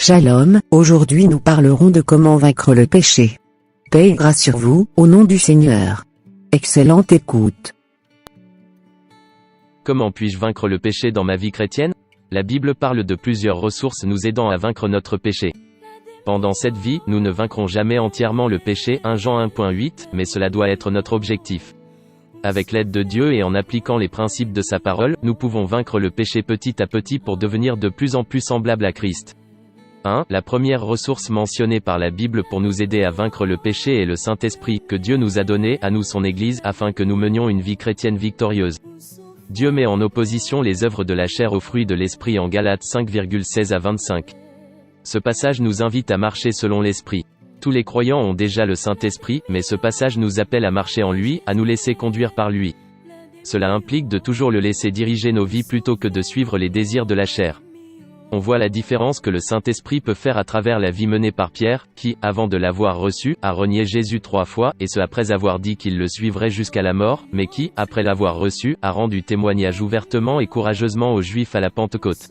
Shalom, aujourd'hui nous parlerons de comment vaincre le péché. Paix et grâce sur vous, au nom du Seigneur. Excellente écoute. Comment puis-je vaincre le péché dans ma vie chrétienne? La Bible parle de plusieurs ressources nous aidant à vaincre notre péché. Pendant cette vie, nous ne vaincrons jamais entièrement le péché, 1 Jean 1.8, mais cela doit être notre objectif. Avec l'aide de Dieu et en appliquant les principes de sa parole, nous pouvons vaincre le péché petit à petit pour devenir de plus en plus semblables à Christ. 1. La première ressource mentionnée par la Bible pour nous aider à vaincre le péché est le Saint-Esprit, que Dieu nous a donné, à nous son Église, afin que nous menions une vie chrétienne victorieuse. Dieu met en opposition les œuvres de la chair aux fruits de l'Esprit en Galates 5,16 à 25. Ce passage nous invite à marcher selon l'Esprit. Tous les croyants ont déjà le Saint-Esprit, mais ce passage nous appelle à marcher en lui, à nous laisser conduire par lui. Cela implique de toujours le laisser diriger nos vies plutôt que de suivre les désirs de la chair. On voit la différence que le Saint-Esprit peut faire à travers la vie menée par Pierre, qui, avant de l'avoir reçu, a renié Jésus 3 fois, et ce après avoir dit qu'il le suivrait jusqu'à la mort, mais qui, après l'avoir reçu, a rendu témoignage ouvertement et courageusement aux Juifs à la Pentecôte.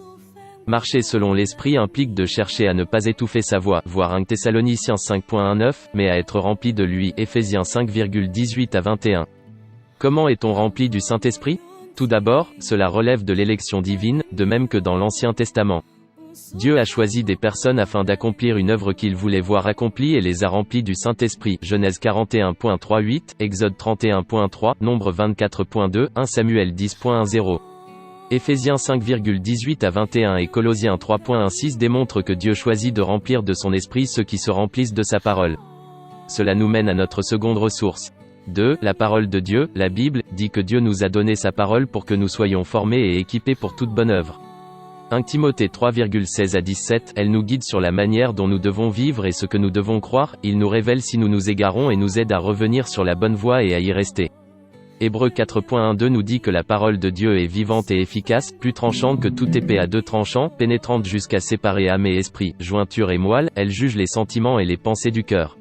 Marcher selon l'Esprit implique de chercher à ne pas étouffer sa voix, voir 1 Thessaloniciens 5.19, mais à être rempli de lui, Éphésiens 5,18 à 21. Comment est-on rempli du Saint-Esprit? Tout d'abord, cela relève de l'élection divine, de même que dans l'Ancien Testament. Dieu a choisi des personnes afin d'accomplir une œuvre qu'il voulait voir accomplie et les a remplies du Saint-Esprit. Genèse 41.38, Exode 31.3, Nombre 24.2, 1 Samuel 10.10. Éphésiens 5,18 à 21 et Colossiens 3.16 démontrent que Dieu choisit de remplir de son esprit ceux qui se remplissent de sa parole. Cela nous mène à notre seconde ressource. 2. La parole de Dieu, la Bible, dit que Dieu nous a donné sa parole pour que nous soyons formés et équipés pour toute bonne œuvre. 1 Timothée 3,16 à 17, elle nous guide sur la manière dont nous devons vivre et ce que nous devons croire, il nous révèle si nous nous égarons et nous aide à revenir sur la bonne voie et à y rester. Hébreux 4.12 nous dit que la parole de Dieu est vivante et efficace, plus tranchante que toute épée à deux tranchants, pénétrante jusqu'à séparer âme et esprit, jointure et moelle, elle juge les sentiments et les pensées du cœur.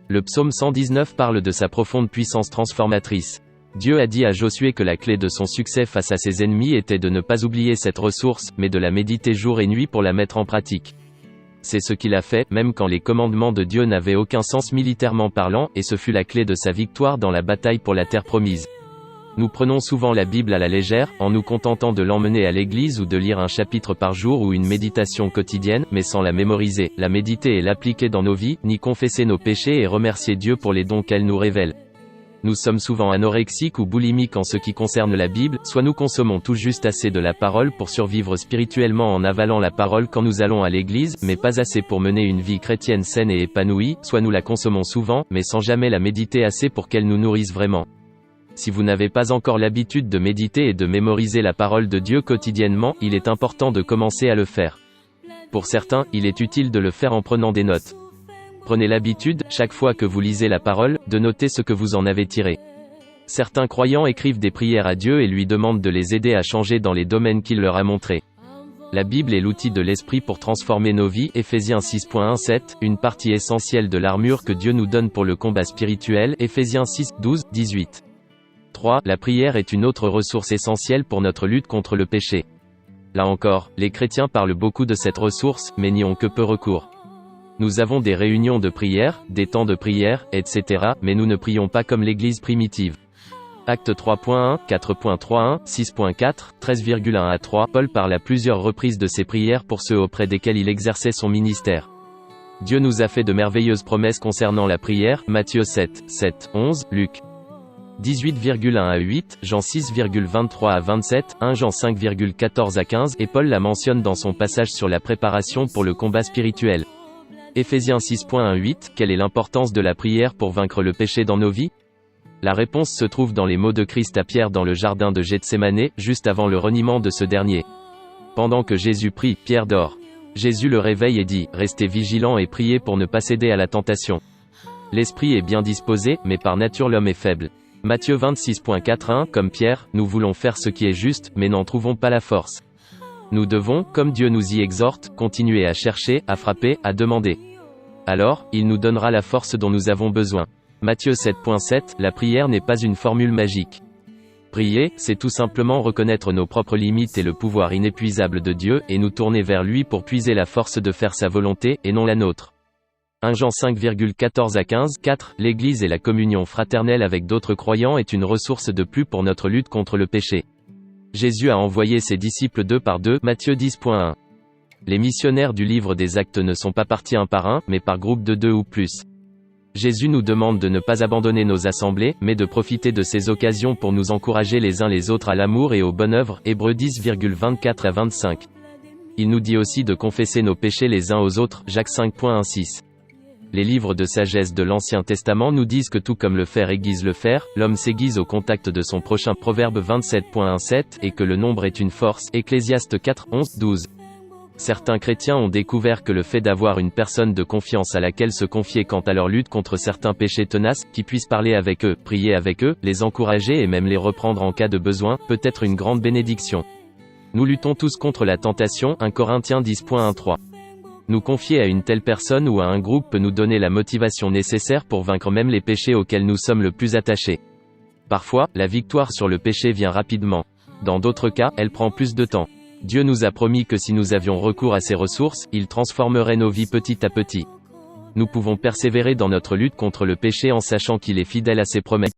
Le psaume 119 parle de sa profonde puissance transformatrice. Dieu a dit à Josué que la clé de son succès face à ses ennemis était de ne pas oublier cette ressource, mais de la méditer jour et nuit pour la mettre en pratique. C'est ce qu'il a fait, même quand les commandements de Dieu n'avaient aucun sens militairement parlant, et ce fut la clé de sa victoire dans la bataille pour la terre promise. Nous prenons souvent la Bible à la légère, en nous contentant de l'emmener à l'église ou de lire un chapitre par jour ou une méditation quotidienne, mais sans la mémoriser, la méditer et l'appliquer dans nos vies, ni confesser nos péchés et remercier Dieu pour les dons qu'elle nous révèle. Nous sommes souvent anorexiques ou boulimiques en ce qui concerne la Bible, soit nous consommons tout juste assez de la parole pour survivre spirituellement en avalant la parole quand nous allons à l'église, mais pas assez pour mener une vie chrétienne saine et épanouie, soit nous la consommons souvent, mais sans jamais la méditer assez pour qu'elle nous nourrisse vraiment. Si vous n'avez pas encore l'habitude de méditer et de mémoriser la parole de Dieu quotidiennement, il est important de commencer à le faire. Pour certains, il est utile de le faire en prenant des notes. Prenez l'habitude, chaque fois que vous lisez la parole, de noter ce que vous en avez tiré. Certains croyants écrivent des prières à Dieu et lui demandent de les aider à changer dans les domaines qu'il leur a montrés. La Bible est l'outil de l'Esprit pour transformer nos vies, Éphésiens 6.17, une partie essentielle de l'armure que Dieu nous donne pour le combat spirituel, Éphésiens 6, 12, 18. 3. La prière est une autre ressource essentielle pour notre lutte contre le péché. Là encore, les chrétiens parlent beaucoup de cette ressource, mais n'y ont que peu recours. Nous avons des réunions de prière, des temps de prière, etc., mais nous ne prions pas comme l'Église primitive. Actes 3.1, 4.31, 6.4, 13,1 à 3, Paul parle à plusieurs reprises de ses prières pour ceux auprès desquels il exerçait son ministère. Dieu nous a fait de merveilleuses promesses concernant la prière, Matthieu 7, 7, 11, Luc 18,1 à 8, Jean 6,23 à 27, 1 Jean 5,14 à 15, et Paul la mentionne dans son passage sur la préparation pour le combat spirituel. Éphésiens 6.18, quelle est l'importance de la prière pour vaincre le péché dans nos vies? La réponse se trouve dans les mots de Christ à Pierre dans le jardin de Gethsémanée, juste avant le reniement de ce dernier. Pendant que Jésus prie, Pierre dort. Jésus le réveille et dit, restez vigilants et priez pour ne pas céder à la tentation. L'esprit est bien disposé, mais par nature l'homme est faible. Matthieu 26.41, comme Pierre, nous voulons faire ce qui est juste, mais n'en trouvons pas la force. Nous devons, comme Dieu nous y exhorte, continuer à chercher, à frapper, à demander. Alors, il nous donnera la force dont nous avons besoin. Matthieu 7.7, la prière n'est pas une formule magique. Prier, c'est tout simplement reconnaître nos propres limites et le pouvoir inépuisable de Dieu, et nous tourner vers lui pour puiser la force de faire sa volonté, et non la nôtre. 1 Jean 5,14 à 15, 4. L'Église et la communion fraternelle avec d'autres croyants est une ressource de plus pour notre lutte contre le péché. Jésus a envoyé ses disciples deux par deux, Matthieu 10.1. Les missionnaires du livre des Actes ne sont pas partis un par un, mais par groupe de 2 ou plus. Jésus nous demande de ne pas abandonner nos assemblées, mais de profiter de ces occasions pour nous encourager les uns les autres à l'amour et aux bonnes œuvres, Hébreux 10,24 à 25. Il nous dit aussi de confesser nos péchés les uns aux autres, Jacques 5.16. Les livres de sagesse de l'Ancien Testament nous disent que tout comme le fer aiguise le fer, l'homme s'aiguise au contact de son prochain, Proverbe 27.17, et que le nombre est une force, Ecclésiaste 4.11-12. Certains chrétiens ont découvert que le fait d'avoir une personne de confiance à laquelle se confier quant à leur lutte contre certains péchés tenaces, qui puisse parler avec eux, prier avec eux, les encourager et même les reprendre en cas de besoin, peut être une grande bénédiction. Nous luttons tous contre la tentation, 1 Corinthiens 10.13. Nous confier à une telle personne ou à un groupe peut nous donner la motivation nécessaire pour vaincre même les péchés auxquels nous sommes le plus attachés. Parfois, la victoire sur le péché vient rapidement. Dans d'autres cas, elle prend plus de temps. Dieu nous a promis que si nous avions recours à ces ressources, il transformerait nos vies petit à petit. Nous pouvons persévérer dans notre lutte contre le péché en sachant qu'il est fidèle à ses promesses.